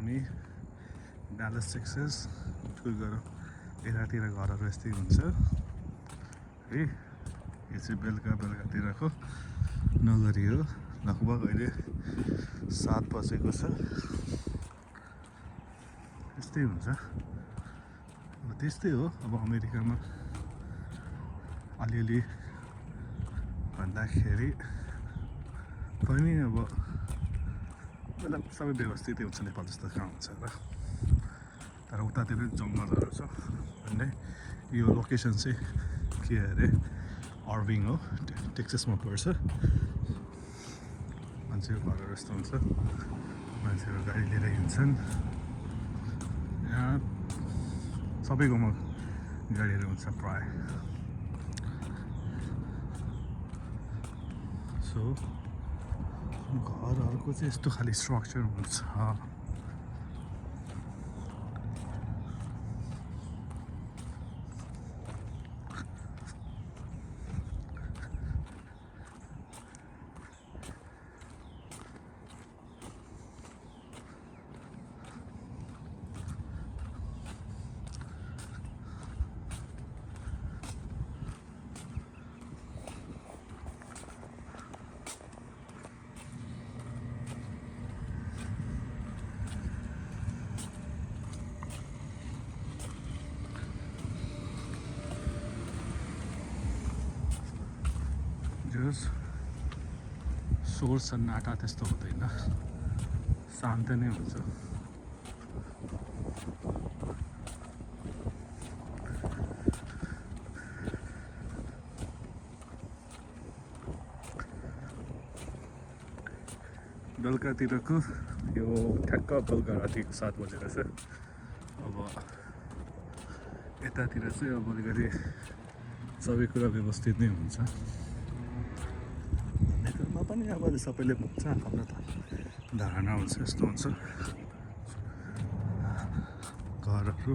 हामी Dallas Texas tour गरौँ। यतातिर घरहरू यस्तै हुन्छ है। यो चाहिँ बेलुकातिरको नगरी हो। लगभग अहिले 7 बजेको छ। यस्तै हुन्छ। अब त्यस्तै हो। अब अमेरिकामा अलिअलि भन्दाखेरि पनि अब मतलब सबै व्यवस्थितै हुन्छ। नेपाल जस्तो कहाँ हुन्छ र। तर उतातिर जङ्गलहरू छ भन्ने। यो लोकेसन चाहिँ के अरे अर्भिङ हो, टेक्सासमा पर्छ। मान्छेको घरहरू यस्तो हुन्छ। मान्छेहरू गाडी लिएर हिँड्छन्। यहाँ सबैकोमा गाडीहरू हुन्छ प्राय। सो घरहरूको चाहिँ यस्तो खालि स्ट्रक्चर हुन्छ। शोर सन्नाटा त्यस्तो हुँदैन, शान्त नै हुन्छ। बेलुकातिरको यो ठ्याक्क बेलुका रातिको 7 बजेर छ। अब यतातिर चाहिँ अब अलिकति सबै कुरा व्यवस्थित नै हुन्छ। नेपालमा पनि अब सबैले भन्छ, हाम्रो त धारणा हुन्छ यस्तो हुन्छ घरहरू।